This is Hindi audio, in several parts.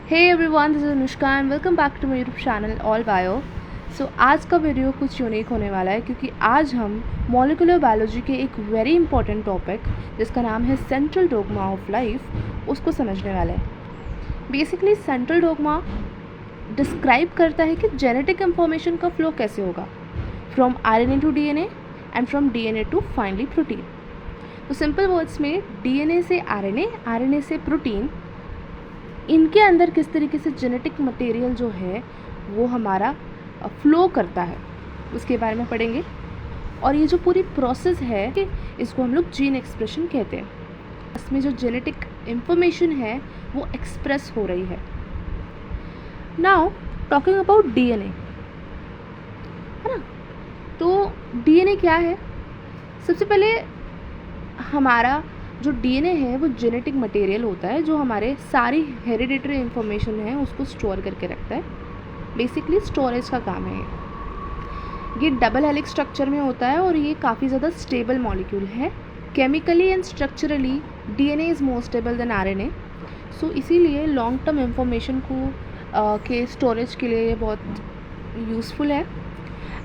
Hey everyone, this is Anushka and welcome back to my YouTube channel All Bio. आज का वीडियो कुछ यूनिक होने वाला है क्योंकि आज हम मॉलिक्यूलर बायोलॉजी के एक वेरी इंपॉर्टेंट टॉपिक जिसका नाम है सेंट्रल डोग्मा ऑफ लाइफ उसको समझने वाले हैं। बेसिकली सेंट्रल डोग्मा डिस्क्राइब करता है कि जेनेटिक इंफॉर्मेशन का फ्लो कैसे होगा from RNA to DNA and from DNA to finally protein. तो सिंपल वर्ड्स में डीएनए से आरएनए, आरएनए से प्रोटीन, इनके अंदर किस तरीके से जेनेटिक मटेरियल जो है वो हमारा फ्लो करता है उसके बारे में पढ़ेंगे। और ये जो पूरी प्रोसेस है कि इसको हम लोग जीन एक्सप्रेशन कहते हैं। इसमें जो जेनेटिक इंफॉर्मेशन है वो एक्सप्रेस हो रही है। नाउ टॉकिंग अबाउट डीएनए, है ना। तो डीएनए क्या है? सबसे पहले हमारा जो डीएनए है वो जेनेटिक मटेरियल होता है जो हमारे सारी हेरिडिटरी इंफॉर्मेशन है उसको स्टोर करके रखता है। बेसिकली स्टोरेज का काम है ये डबल हेलिक्स स्ट्रक्चर में होता है और ये काफ़ी ज़्यादा स्टेबल मॉलिक्यूल है। Chemically and structurally DNA is more stable than RNA. So इसीलिए लॉन्ग टर्म इंफॉर्मेशन को के स्टोरेज के लिए ये बहुत यूज़फुल है।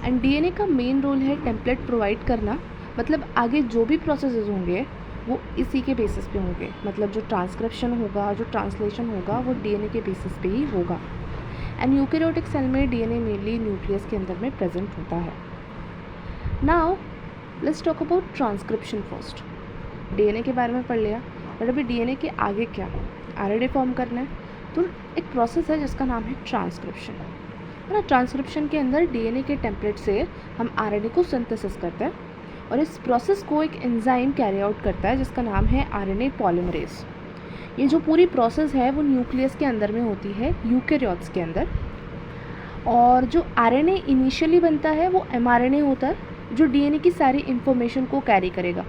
एंड डीएनए का मेन रोल है टेम्पलेट प्रोवाइड करना, मतलब आगे जो भी प्रोसेसेस होंगे वो इसी के बेसिस पे होंगे। मतलब जो ट्रांसक्रिप्शन होगा, जो ट्रांसलेशन होगा वो डीएनए के बेसिस पे ही होगा। एंड यूकेरियोटिक सेल में डीएनए मेनली न्यूक्लियस के अंदर में प्रेजेंट होता है। Now let's talk about transcription first. DNA के बारे में पढ़ लिया, बट अभी डीएनए के आगे क्या, आरएनए फॉर्म करना है। तो एक प्रोसेस है जिसका नाम है ट्रांसक्रिप्शन, है ना। ट्रांसक्रिप्शन के अंदर डीएनए के टेम्पलेट से हम आरएनए को सिंथेसिस करते हैं और इस प्रोसेस को एक एंजाइम कैरी आउट करता है जिसका नाम है आरएनए पॉलीमरेज। ये जो पूरी प्रोसेस है वो न्यूक्लियस के अंदर में होती है, यूकेरियोट्स के अंदर। और जो आरएनए इनिशियली बनता है वो एमआरएनए होता है जो डीएनए की सारी इंफॉर्मेशन को कैरी करेगा।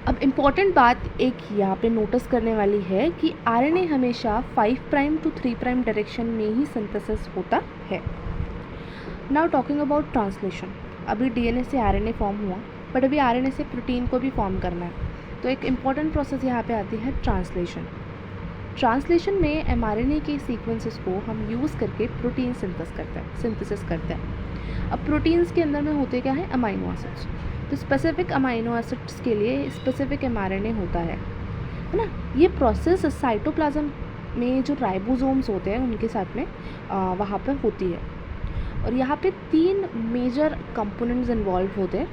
अब इम्पॉर्टेंट बात एक यहाँ पे नोटिस करने वाली है कि आरएनए हमेशा 5 प्राइम टू 3 प्राइम डायरेक्शन में ही सिंथेसिस होता है। Now talking about translation. अभी डीएनए से आरएनए फॉर्म हुआ, बट अभी आरएनए से प्रोटीन को भी फॉर्म करना है। तो एक इम्पॉर्टेंट प्रोसेस यहाँ पे आती है ट्रांसलेशन। ट्रांसलेशन में एमआरएनए के सीक्वेंसेस को हम यूज़ करके प्रोटीन सिंथेसिस करते हैं। अब प्रोटीन्स के अंदर में होते क्या है, अमाइनो एसिड्स। तो स्पेसिफिक अमाइनो एसिड्स के लिए स्पेसिफिक एमआरएनए होता है ना। ये प्रोसेस साइटोप्लाज्म में जो राइबोसोम्स होते हैं उनके साथ में वहाँ पर होती है। और यहाँ पे 3 मेजर कंपोनेंट्स इन्वॉल्व होते हैं।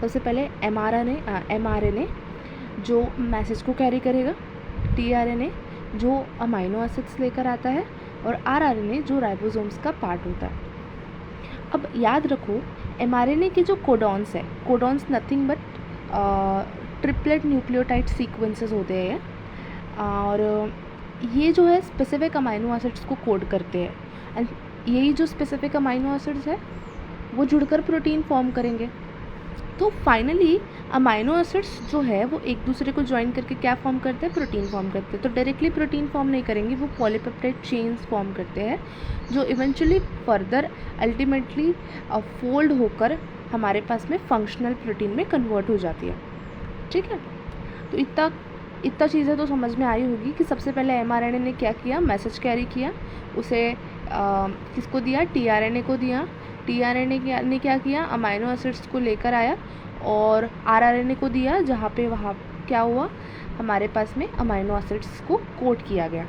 सबसे पहले एमआरएनए जो मैसेज को कैरी करेगा, टीआरएनए जो अमाइनो एसिड्स लेकर आता है, और आरआरएनए जो राइबोसोम्स का पार्ट होता है। अब याद रखो एमआरएनए के जो कोडॉन्स है, codons nothing but triplet nucleotide sequences होते हैं। और ये जो है स्पेसिफिक अमाइनो एसिड्स को कोड करते हैं। एंड यही जो स्पेसिफिक अमाइनो एसिड्स है वो जुड़कर प्रोटीन फॉर्म करेंगे। तो फाइनली अमाइनो एसिड्स जो है वो एक दूसरे को ज्वाइन करके क्या फॉर्म करते हैं, प्रोटीन फॉर्म करते हैं। तो डायरेक्टली प्रोटीन फॉर्म नहीं करेंगे, वो पॉलीपेप्टाइड चेन्स फॉर्म करते हैं जो इवेंचुअली फर्दर अल्टीमेटली फोल्ड होकर हमारे पास में फंक्शनल प्रोटीन में कन्वर्ट हो जाती है। ठीक है, तो इतना चीज़ें तो समझ में आई होगी कि सबसे पहले एमआरएनए ने क्या किया, मैसेज कैरी किया, उसे किसको दिया, टीआरएनए को दिया। टीआरएनए ने क्या किया, अमाइनो एसिड्स को लेकर आया और आरआरएनए को दिया, जहाँ पे वहाँ क्या हुआ, हमारे पास में अमाइनो एसिड्स को कोड किया गया।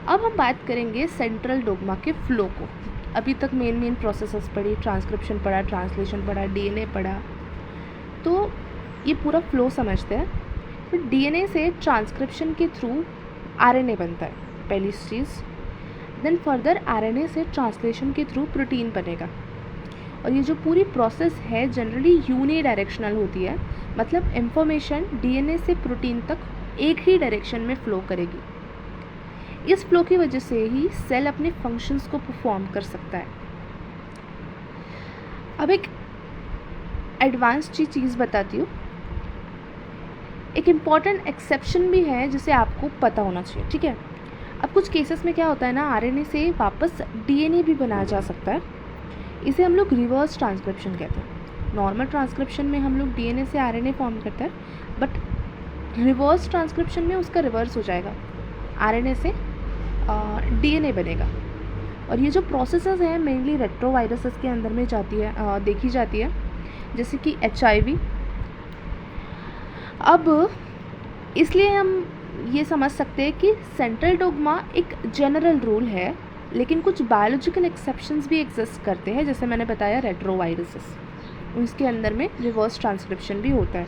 अब हम बात करेंगे सेंट्रल डोग्मा के फ्लो को। अभी तक मेन प्रोसेसेस पढ़ी, ट्रांसक्रिप्शन पढ़ा, ट्रांसलेशन पढ़ा, डीएनए पढ़ा। तो ये पूरा फ्लो समझते हैं। फिर डीएनए से ट्रांसक्रिप्शन के थ्रू आरएनए बनता है, पहली चीज़। देन फर्दर आरएनए से ट्रांसलेशन के थ्रू प्रोटीन बनेगा। और ये जो पूरी प्रोसेस है जनरली यूनी डायरेक्शनल होती है, मतलब इंफॉर्मेशन डीएनए से प्रोटीन तक एक ही डायरेक्शन में फ्लो करेगी। इस फ्लो की वजह से ही सेल अपने फंक्शंस को परफॉर्म कर सकता है। अब एक एडवांस चीज़ बताती हूँ। एक इम्पॉर्टेंट एक्सेप्शन भी है जिसे आपको पता होना चाहिए, ठीक है। अब कुछ केसेस में क्या होता है ना, आरएनए से वापस डीएनए भी बनाया जा सकता है। इसे हम लोग रिवर्स ट्रांसक्रिप्शन कहते हैं। नॉर्मल ट्रांसक्रिप्शन में हम लोग डीएनए से आरएनए फॉर्म करते हैं, बट रिवर्स ट्रांसक्रिप्शन में उसका रिवर्स हो जाएगा, आरएनए से डीएनए बनेगा। और ये जो प्रोसेसेस हैं मेनली रेट्रोवायरसेस के अंदर में देखी जाती है, जैसे कि HIV। अब इसलिए हम ये समझ सकते हैं कि सेंट्रल डोग्मा एक जनरल रूल है, लेकिन कुछ बायोलॉजिकल एक्सेप्शंस भी एग्जिस्ट करते हैं, जैसे मैंने बताया रेट्रोवायरसेस, उसके अंदर में रिवर्स ट्रांसक्रिप्शन भी होता है।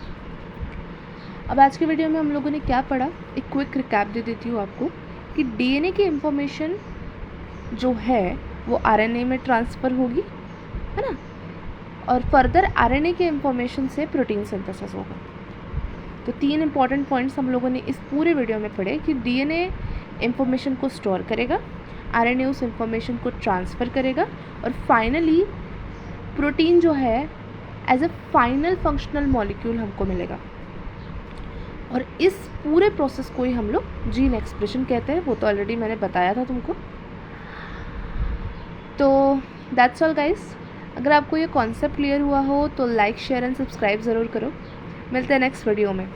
अब आज के वीडियो में हम लोगों ने क्या पढ़ा, एक क्विक रिकैप दे देती हूँ आपको कि डीएनए की इंफॉर्मेशन जो है वो आरएनए में ट्रांसफ़र होगी, है ना, और फर्दर आरएनए के इंफॉर्मेशन से प्रोटीन सिंथेसिस होगा। तो 3 इंपॉर्टेंट पॉइंट्स हम लोगों ने इस पूरे वीडियो में पढ़े कि डीएनए इंफॉर्मेशन को स्टोर करेगा, आरएनए उस इंफॉर्मेशन को ट्रांसफ़र करेगा, और फाइनली प्रोटीन जो है as a final functional molecule हमको मिलेगा। और इस पूरे प्रोसेस को ही हम लोग जीन एक्सप्रेशन कहते हैं, वो तो ऑलरेडी मैंने बताया था तुमको। तो दैट्स ऑल गाइस। अगर आपको ये कॉन्सेप्ट क्लियर हुआ हो तो लाइक, शेयर एंड सब्सक्राइब ज़रूर करो। मिलते हैं नेक्स्ट वीडियो में।